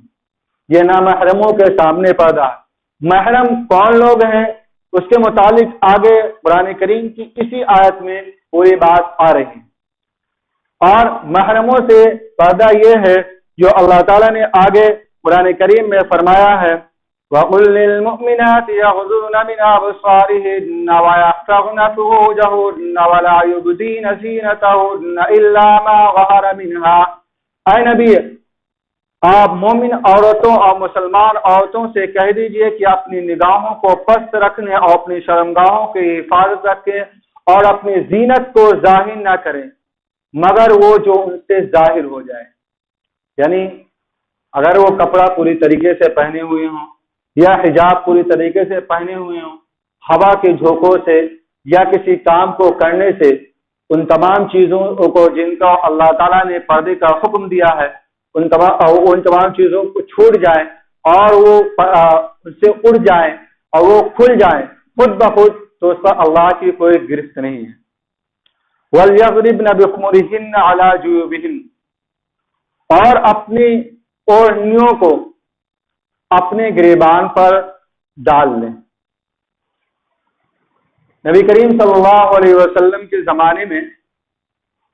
[SPEAKER 1] یہ نامحرموں کے سامنے پردہ ہے۔ محرم کون لوگ ہیں اس کے متعلق آگے قرآن کریم کی اسی آیت میں پوری بات آ رہی ہے، اور محرموں سے پردہ یہ ہے جو اللہ تعالیٰ نے آگے قرآن کریم میں فرمایا ہے، وَقُلْ لِلْمُؤْمِنَاتِ يَغْضُضْنَ مِنْ أَبْصَارِهِنَّ وَيَحْفَظْنَ فُرُوجَهُنَّ وَلَا يُبْدِينَ زِينَتَهُنَّ إِلَّا مَا ظَهَرَ مِنْهَا۔ اے نبی، آپ مومن عورتوں اور مسلمان عورتوں سے کہہ دیجئے کہ اپنی نگاہوں کو پست رکھنے اور اپنی شرمگاہوں کی حفاظت رکھیں اور اپنی زینت کو ظاہر نہ کریں مگر وہ جو ان سے ظاہر ہو جائے. یعنی اگر وہ کپڑا پوری طریقے سے پہنے ہوئے ہوں یا حجاب پوری طریقے سے پہنے ہوئے ہوں، ہوا کے جھونکوں سے یا کسی کام کو کرنے سے ان تمام چیزوں کو جن کا اللہ تعالیٰ نے پردے کا حکم دیا ہے ان تمام چیزوں کو چھوٹ جائیں اور وہ اس سے اڑ جائیں اور وہ کھل جائیں خود بخود، تو اس پر اللہ کی کوئی گرفت نہیں ہے. وَلْيَضْرِبْنَ بِخُمُرِهِنَّ عَلَى جُيُوبِهِنَّ، اور اپنی اوڑھنیوں کو اپنے گریبان پر ڈال لیں. نبی کریم صلی اللہ علیہ وسلم کے زمانے میں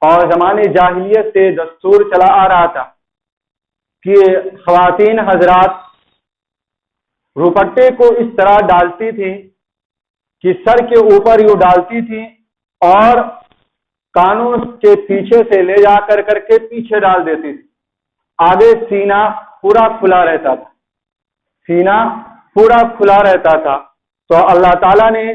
[SPEAKER 1] اور زمانے جاہلیت سے دستور چلا آ رہا تھا کہ خواتین حضرات روپٹے کو اس طرح ڈالتی تھیں کہ سر کے اوپر یوں ڈالتی تھیں اور کانوں کے پیچھے سے لے جا کر کے پیچھے ڈال دیتی تھی. آگے سینہ پورا کھلا رہتا تھا، سینہ پورا کھلا رہتا تھا. تو اللہ تعالیٰ نے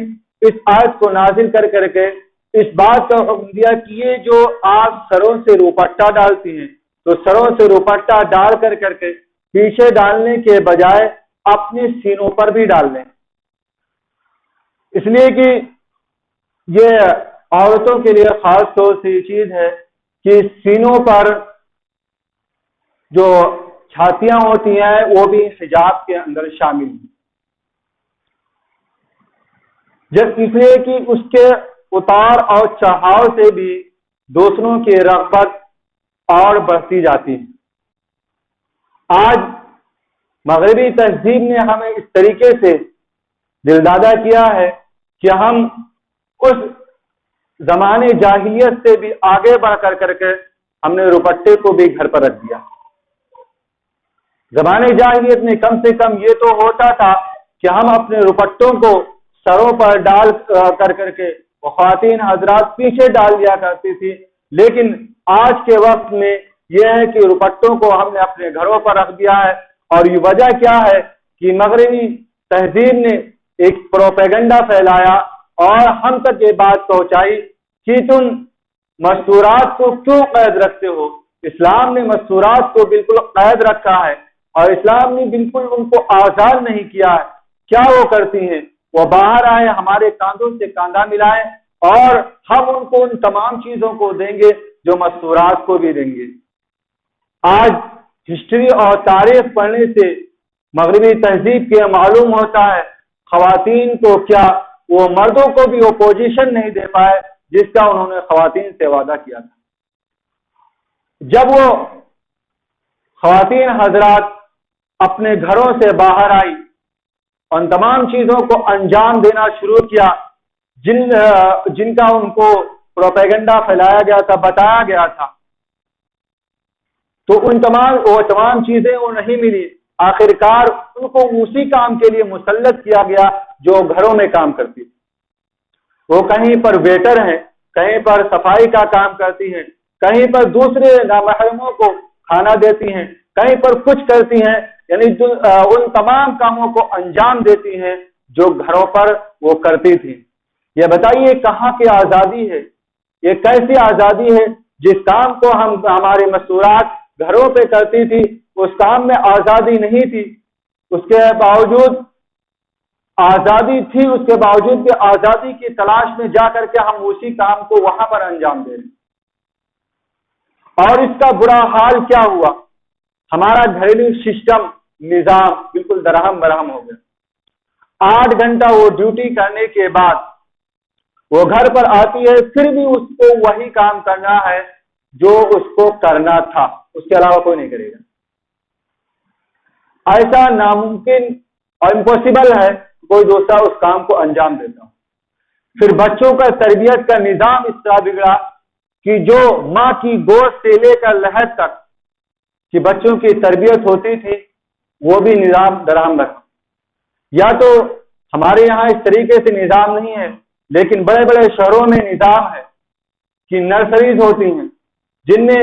[SPEAKER 1] اس آیت کو نازل کر کے اس بات کا حکم دیا کہ یہ جو آپ سروں سے روپٹہ ڈالتی ہیں تو سروں سے روپٹہ ڈال کر کے پیچھے ڈالنے کے بجائے اپنے سینوں پر بھی ڈال لیں. اس لیے کہ یہ عورتوں کے لیے خاص طور سے یہ چیز ہے کہ سینوں پر جو چھاتیاں ہوتی ہیں وہ بھی حجاب کے اندر شامل ہیں، جب اس لیے کہ اس کے اتار اور چڑھاؤ سے بھی دوسروں کی رغبت اور بڑھتی جاتی ہے. آج مغربی تہذیب نے ہمیں اس طریقے سے دلدادہ کیا ہے کہ ہم اس زمانے جاہلیت سے بھی آگے بڑھ کر کے ہم نے روپٹے کو بھی گھر پر رکھ دیا. زمانے جاہلیت میں کم سے کم یہ تو ہوتا تھا کہ ہم اپنے روپٹوں کو سروں پر ڈال کر کے خواتین حضرات پیچھے ڈال دیا کرتی تھی، لیکن آج کے وقت میں یہ ہے کہ روپٹوں کو ہم نے اپنے گھروں پر رکھ دیا ہے. اور یہ وجہ کیا ہے کہ مغربی تہذیب نے ایک پروپیگنڈا پھیلایا اور ہم تک یہ بات پہنچائی کہ تم مستورات کو کیوں قید رکھتے ہو. اسلام نے مستورات کو بالکل قید رکھا ہے اور اسلام نے بالکل ان کو آزاد نہیں کیا ہے. کیا وہ کرتی ہیں؟ وہ باہر آئے، ہمارے کاندھوں سے کاندھا ملائیں اور ہم ان کو ان تمام چیزوں کو دیں گے جو مستورات کو بھی دیں گے. آج ہسٹری اور تاریخ پڑھنے سے مغربی تہذیب کے معلوم ہوتا ہے خواتین کو کیا وہ مردوں کو بھی وہ پوزیشن نہیں دے پائے جس کا انہوں نے خواتین سے وعدہ کیا تھا. جب وہ خواتین حضرات اپنے گھروں سے باہر آئی، ان تمام چیزوں کو انجام دینا شروع کیا جن کا ان کو پروپیگنڈا پھیلایا گیا تھا، بتایا گیا تھا، تو وہ تمام چیزیں وہ نہیں ملی. آخرکار ان کو اسی کام کے لیے مسلط کیا گیا جو گھروں میں کام کرتی تھی. وہ کہیں پر ویٹر ہیں، کہیں پر صفائی کا کام کرتی ہیں، کہیں پر دوسرے نامحرموں کو کھانا دیتی ہیں، کہیں پر کچھ کرتی ہیں، یعنی ان تمام کاموں کو انجام دیتی ہیں جو گھروں پر وہ کرتی تھی. یہ بتائیے کہاں کی آزادی ہے؟ یہ کیسی آزادی ہے؟ جس کام کو ہماری مستورات گھروں پہ کرتی تھی اس کام میں آزادی نہیں تھی، اس کے باوجود آزادی تھی، اس کے باوجود بھی آزادی کی تلاش میں جا کر کے ہم اسی کام کو وہاں پر انجام دے رہے ہیں. اور اس کا برا حال کیا ہوا؟ ہمارا گھریلو سسٹم نظام بالکل درہم برہم ہو گیا. 8 گھنٹہ وہ ڈیوٹی کرنے کے بعد وہ گھر پر آتی ہے، پھر بھی اس کو وہی کام کرنا ہے جو اس کو کرنا تھا، اس کے علاوہ کوئی نہیں کرے گا. ایسا ناممکن اور امپاسبل ہے کوئی دوسرا اس کام کو انجام دیتا ہوں. پھر بچوں کا تربیت کا نظام اس طرح بگڑا کہ جو ماں کی گود سے لے کر لحد تک کہ بچوں کی تربیت ہوتی تھی وہ بھی نظام درہم رکھا. یا تو ہمارے یہاں اس طریقے سے نظام نہیں ہے، لیکن بڑے بڑے شہروں میں نظام ہے کہ نرسریز ہوتی ہیں جن میں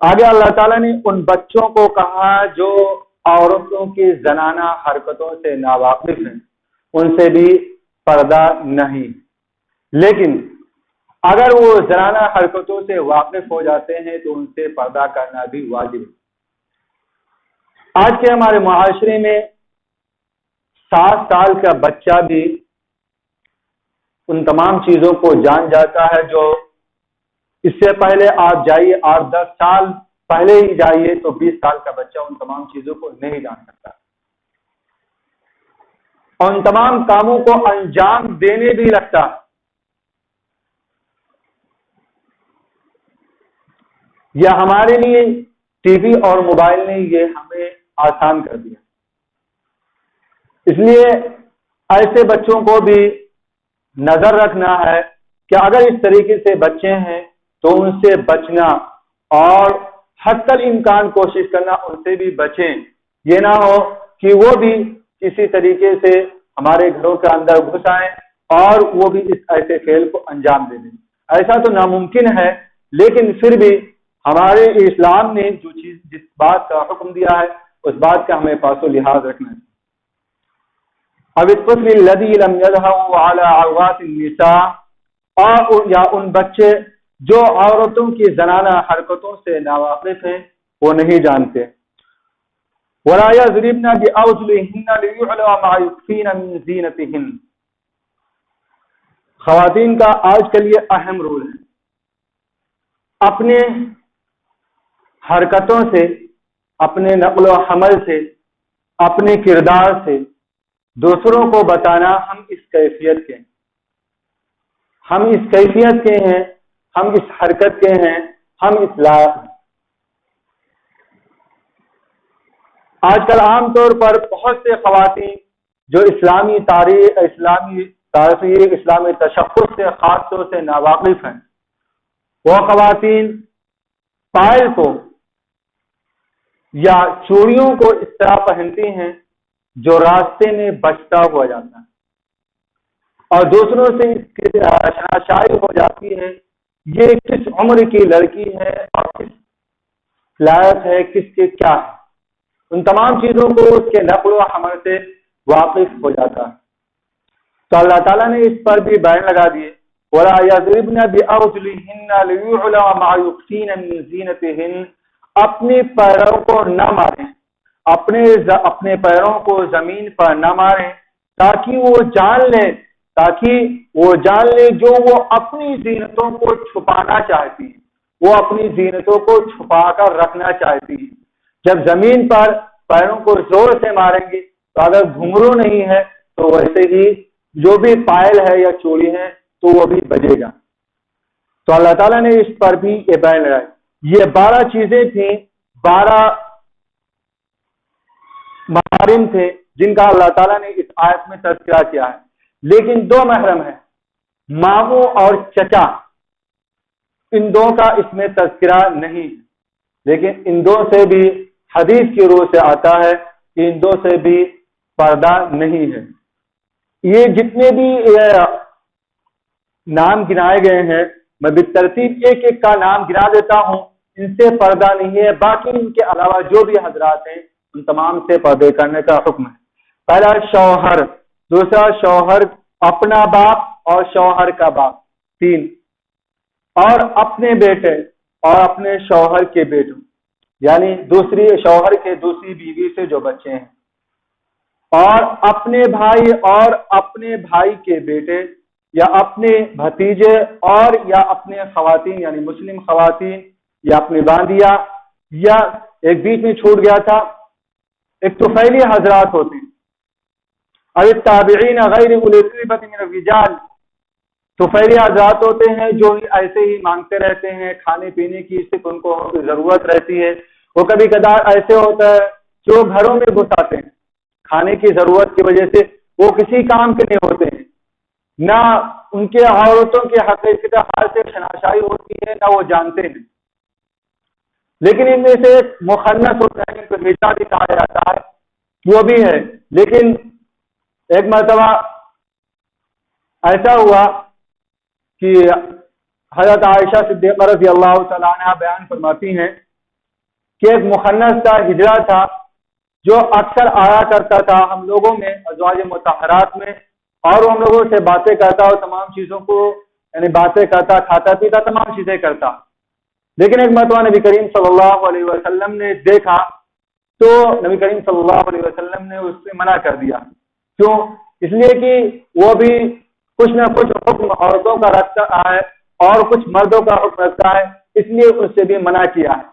[SPEAKER 1] آگے اللہ تعالیٰ نے ان بچوں کو کہا جو عورتوں کی زنانہ حرکتوں سے ناواقف ہیں، ان سے بھی پردہ نہیں، لیکن اگر وہ زنانہ حرکتوں سے واقف ہو جاتے ہیں تو ان سے پردہ کرنا بھی واجب ہے۔ آج کے ہمارے معاشرے میں 7 سال کا بچہ بھی ان تمام چیزوں کو جان جاتا ہے جو اس سے پہلے آپ جائیے، آپ 10 سال پہلے ہی جائیے تو 20 سال کا بچہ ان تمام چیزوں کو نہیں جان سکتا، اور ان تمام کاموں کو انجام دینے بھی لگتا۔ یا ہمارے لیے ٹی وی اور موبائل نے یہ ہمیں آسان کر دیا، اس لیے ایسے بچوں کو بھی نظر رکھنا ہے کہ اگر اس طریقے سے بچے ہیں تو ان سے بچنا، اور حتی الامکان کوشش کرنا ان سے بھی بچیں۔ یہ نہ ہو کہ وہ بھی کسی طریقے سے ہمارے گھروں کے اندر گھس آئیں اور وہ بھی اس ایسے فعل کو انجام دے دیں۔ ایسا تو ناممکن ہے، لیکن پھر بھی ہمارے اسلام نے جس بات کا حکم دیا ہے اس بات کا ہمیں پاس و لحاظ رکھنا ہے۔ اب الطفل الذی لم یظہر علی عورات النساء، اور یا ان بچے جو عورتوں کی زنانہ حرکتوں سے ناواقف ہیں، وہ نہیں جانتے۔ ولا یضربن بارجلہن لیعلم ما یخفین من زینتہن، خواتین کا آج کل یہ اہم رول ہے، اپنے حرکتوں سے، اپنے نقل و حمل سے، اپنے کردار سے دوسروں کو بتانا ہم اس کیفیت کے ہیں، ہم اس کیفیت کے ہیں، ہم اس حرکت کے ہیں، ہم اس لائق ہیں۔ آج کل عام طور پر بہت سے خواتین جو اسلامی تاریخ، اسلامی تاثیر، اسلامی تشخص سے خاص طور سے ناواقف ہیں، وہ خواتین پائل کو یا چوڑیوں کو اس طرح پہنتی ہیں جو راستے میں بچتا ہوا جاتا ہے، اور دوسروں سے اس کی شناسائی ہو جاتی ہے یہ کس عمر کی لڑکی ہے اور کس لائق ہے، کس کے کیا ہے، ان تمام چیزوں کو اس کے نقل و حمل سے واقف ہو جاتا ہے۔ تو اللہ تعالیٰ نے اس پر بھی بین لگا دیے، وَلَا يَضْرِبْنَ بِأَرْجُلِهِنَّ لِيُعْلَمَ مَا يُخْفِينَ مِن زِينَتِهِنَّ، اپنے پیروں کو نہ ماریں، اپنے پیروں کو زمین پر نہ ماریں، تاکہ وہ جان لیں جو وہ اپنی زینتوں کو چھپانا چاہتی ہیں، وہ اپنی زینتوں کو چھپا کر رکھنا چاہتی ہیں۔ جب زمین پر پیروں کو زور سے ماریں گے تو اگر گھنگرو نہیں ہے تو ویسے ہی جو بھی پائل ہے یا چوڑی ہے تو وہ بھی بجے گا۔ تو اللہ تعالیٰ نے اس پر بھی یہ بیان لگایا۔ یہ 12 چیزیں تھیں، 12 محارم تھے جن کا اللہ تعالیٰ نے اس آیت میں تذکرہ کیا ہے، لیکن 2 محرم ہیں، ماموں اور چچا، ان 2 کا اس میں تذکرہ نہیں، لیکن ان 2 سے بھی حدیث کی روح سے آتا ہے کہ ان 2 سے بھی پردہ نہیں ہے۔ یہ جتنے بھی نام گنائے گئے ہیں میں بالترتیب ایک ایک کا نام گنا دیتا ہوں، ان سے پردہ نہیں ہے، باقی ان کے علاوہ جو بھی حضرات ہیں ان تمام سے پردے کرنے کا حکم ہے۔ پہلا شوہر، دوسرا شوہر اپنا باپ اور شوہر کا باپ، 3، اور اپنے بیٹے اور اپنے شوہر کے بیٹوں، یعنی دوسری شوہر کے دوسری بیوی سے جو بچے ہیں، اور اپنے بھائی اور اپنے بھائی کے بیٹے یا اپنے بھتیجے اور یا اپنے خواتین یعنی مسلم خواتین یا اپنی باندیا، یا ایک بیچ میں چھوٹ گیا تھا، ایک طفیلی حضرات ہوتے ہیں، اور التابعین غیر اولی الاربۃ من الرجال، طفیلی حضرات ہوتے ہیں جو ایسے ہی مانگتے رہتے ہیں، کھانے پینے کی صرف ان کو ضرورت رہتی ہے، وہ کبھی کبھار ایسے ہوتا ہے کہ وہ گھروں میں گھس آتے ہیں، کھانے کی ضرورت کی وجہ سے وہ کسی کام کے نہیں ہوتے ہیں، نہ ان کے عورتوں کے حقیقت حال سے شناسائی ہوتی ہے، نہ وہ جانتے ہیں، لیکن ان میں سے ایک مخنث ہوتا ہے جن کو میٹا بھی کہا جاتا ہے، وہ بھی ہے۔ لیکن ایک مرتبہ ایسا ہوا کہ حضرت عائشہ صدیقہ رضی اللہ تعالیٰ عنہ بیان فرماتی ہیں کہ ایک مخنث تھا، ہجڑا تھا، جو اکثر آیا کرتا تھا ہم لوگوں میں ازواج مطہرات میں، اور ہم لوگوں سے باتیں کرتا اور تمام چیزوں کو یعنی باتیں کرتا، کھاتا پیتا، تمام چیزیں کرتا۔ لیکن ایک مرتبہ نبی کریم صلی اللہ علیہ وسلم نے دیکھا تو نبی کریم صلی اللہ علیہ وسلم نے اس سے منع کر دیا۔ کیوں؟ اس لیے کہ وہ بھی کچھ نہ کچھ حکم عورتوں کا رکھتا ہے اور کچھ مردوں کا حکم رکھتا ہے، اس لیے اس سے بھی منع کیا ہے۔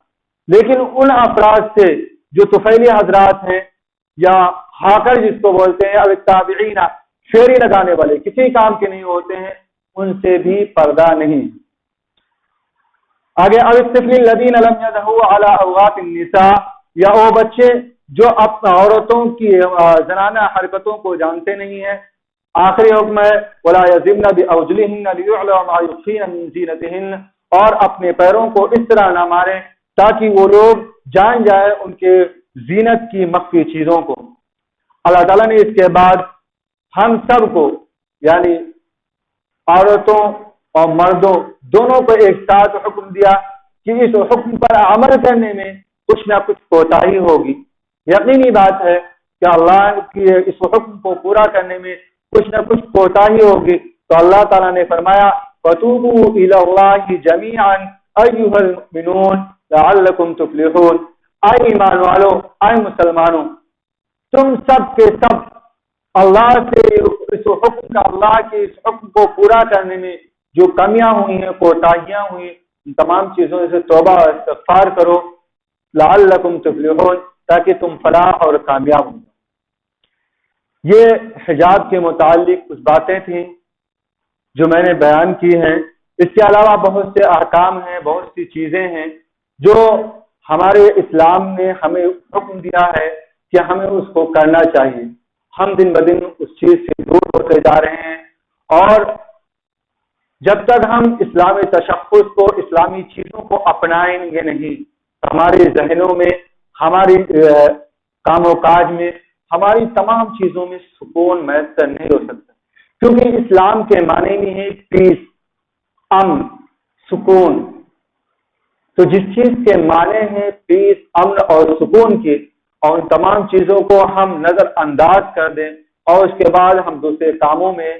[SPEAKER 1] لیکن ان افراد سے جو طفیلی حضرات ہیں یا ہاکر جس کو بولتے ہیں، اب تابعین، شیری لگانے والے، کسی کام کے نہیں ہوتے ہیں، ان سے بھی پردہ نہیں۔ آگے اب الطفل الذین لم یظہروا علی عورات النساء، یا وہ بچے جو اپنا عورتوں کی زنانہ حرکتوں کو جانتے نہیں ہیں۔ آخری حکم ہے ولا یضربن بارجلہن لیعلم ما یخفین من زینتہن، اور اپنے پیروں کو اس طرح نہ ماریں تاکہ وہ لوگ جان جائے ان کے زینت کی مخفی چیزوں کو۔ اللہ تعالیٰ نے اس کے بعد ہم سب کو یعنی عورتوں اور مردوں دونوں کو ایک ساتھ حکم دیا کہ اس حکم پر عمل کرنے میں کچھ نہ کچھ کوتاہی ہوگی۔ یقینی بات ہے کہ اللہ کی اس حکم کو پورا کرنے میں کچھ نہ کچھ کوتاہی ہوگی، تو اللہ تعالیٰ نے فرمایا وَتُوبُوا إِلَى اللَّهِ جَمِيعًا أَيُّهَا الْمُؤْمِنُونَ لَعَلَّكُمْ تُفْلِحُونَ۔ اے ایمان والو، اے مسلمانوں، تم سب کے سب اللہ سے اس حکم کا، اللہ کے اس حکم کو پورا کرنے میں جو کمیاں ہوئی ہیں، کوتاہیاں ہوئی، ان تمام چیزوں سے توبہ اور استغفار کرو، لعلکم تفلحون، تاکہ تم فلاح اور کامیاب ہو۔ یہ حجاب کے متعلق کچھ باتیں تھیں جو میں نے بیان کی ہیں۔ اس کے علاوہ بہت سے احکام ہیں، بہت سی چیزیں ہیں جو ہمارے اسلام نے ہمیں حکم دیا ہے کہ ہمیں اس کو کرنا چاہیے۔ ہم دن بدن اس چیز سے دور ہوتے جا رہے ہیں، اور جب تک ہم اسلامی تشخص کو، اسلامی چیزوں کو اپنائیں گے نہیں، ہمارے ذہنوں میں، ہماری کام و کاج میں، ہماری تمام چیزوں میں سکون میسر نہیں ہو سکتا، کیونکہ اسلام کے معنی میں ہے پیس، امن، سکون۔ تو جس چیز کے معنی ہیں پیس، امن اور سکون کی، اور ان تمام چیزوں کو ہم نظر انداز کر دیں اور اس کے بعد ہم دوسرے کاموں میں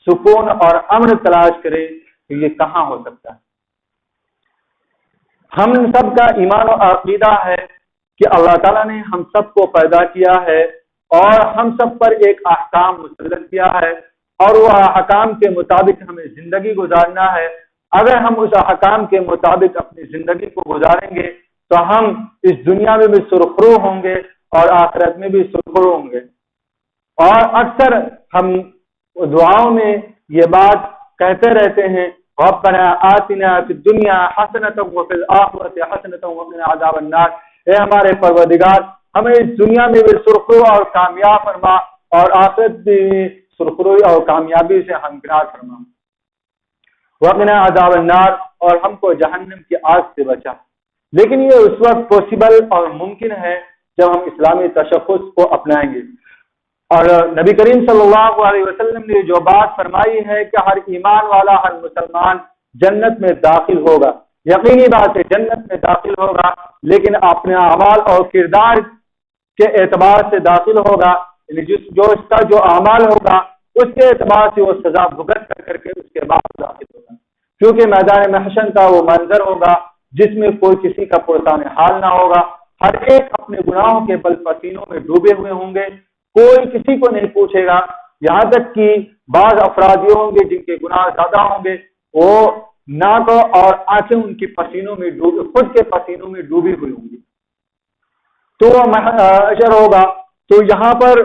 [SPEAKER 1] سکون اور امن تلاش کریں، تو یہ کہاں ہو سکتا ہے؟ ہم سب کا ایمان و عقیدہ ہے کہ اللہ تعالیٰ نے ہم سب کو پیدا کیا ہے اور ہم سب پر ایک احکام مسلط کیا ہے، اور وہ احکام کے مطابق ہمیں زندگی گزارنا ہے۔ اگر ہم اس احکام کے مطابق اپنی زندگی کو گزاریں گے تو ہم اس دنیا میں بھی سرخرو ہوں گے اور آخرت میں بھی سرخرو ہوں گے۔ اور اکثر ہم دعاؤں میں یہ بات کہتے رہتے ہیں ربنا آتنا فی الدنیا حسنۃ وفی الآخرۃ حسنۃ وقنا عذاب النار، اے ہمارے پروردگار ہمیں اس دنیا میں بھی سرخرو اور کامیاب فرما، اور آخرت بھی سرخروئی اور کامیابی سے ہمکنار فرما، وقنا عذاب النار، اور ہم کو جہنم کی آگ سے بچا۔ لیکن یہ اس وقت پاسبل اور ممکن ہے جب ہم اسلامی تشخص کو اپنائیں گے۔ اور نبی کریم صلی اللہ علیہ وسلم نے جو بات فرمائی ہے کہ ہر ایمان والا، ہر مسلمان جنت میں داخل ہوگا، یقینی بات ہے جنت میں داخل ہوگا، لیکن اپنے اعمال اور کردار کے اعتبار سے داخل ہوگا، یعنی جو اس کا جو اعمال ہوگا اس کے اعتبار سے وہ سزا بھگت کر کے اس کے بعد داخل ہوگا، کیونکہ میدان محشر کا وہ منظر ہوگا جس میں کوئی کسی کا پرسان حال نہ ہوگا، ہر ایک اپنے گناہوں کے بل پسینوں میں ڈوبے ہوئے ہوں گے، کوئی کسی کو نہیں پوچھے گا، یہاں تک کہ بعض افراد یہ ہوں گے جن کے گناہ زیادہ ہوں گے، وہ ناک اور آنکھیں ان کی پسینوں میں خود کے پسینوں میں ڈوبی ہوئی ہوں گی، تو وہ محشر ہوگا۔ تو یہاں پر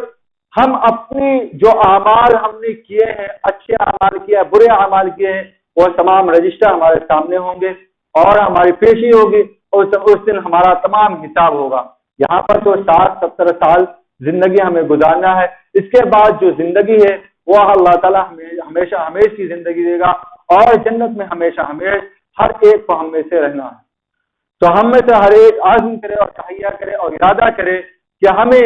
[SPEAKER 1] ہم اپنی جو اعمال ہم نے کیے ہیں، اچھے اعمال کیے ہیں، برے اعمال کیے ہیں، وہ تمام رجسٹر ہمارے سامنے ہوں گے اور ہماری پیشی ہوگی، اور اس دن ہمارا تمام حساب ہوگا۔ یہاں پر تو 60-70 سال زندگی ہمیں گزارنا ہے، اس کے بعد جو زندگی ہے وہ اللہ تعالیٰ ہمیں ہمیشہ ہمیشہ کی زندگی دے گا، اور جنت میں ہمیشہ ہمیشہ ہر ایک کو ہم میں سے رہنا ہے۔ تو ہم میں سے ہر ایک عزم کرے اور تحیہ کرے اور ارادہ کرے کہ ہمیں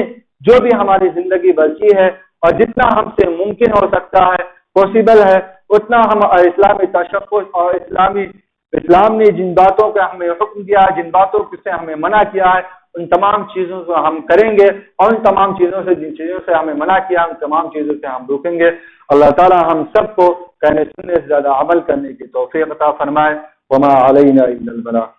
[SPEAKER 1] جو بھی ہماری زندگی بچی ہے اور جتنا ہم سے ممکن ہو سکتا ہے، پاسبل ہے، اتنا ہم اسلامی تشخص اور اسلامی اسلام نے جن باتوں کا ہمیں حکم دیا ہے، جن باتوں سے ہمیں منع کیا ہے، ان تمام چیزوں کو ہم کریں گے، اور ان تمام چیزوں سے جن چیزوں سے ہمیں منع کیا ان تمام چیزوں سے ہم روکیں گے۔ اللہ تعالی ہم سب کو کہنے سننے سے زیادہ عمل کرنے کی توفیق عطا فرمائے۔ وما علینا الا البلاغ۔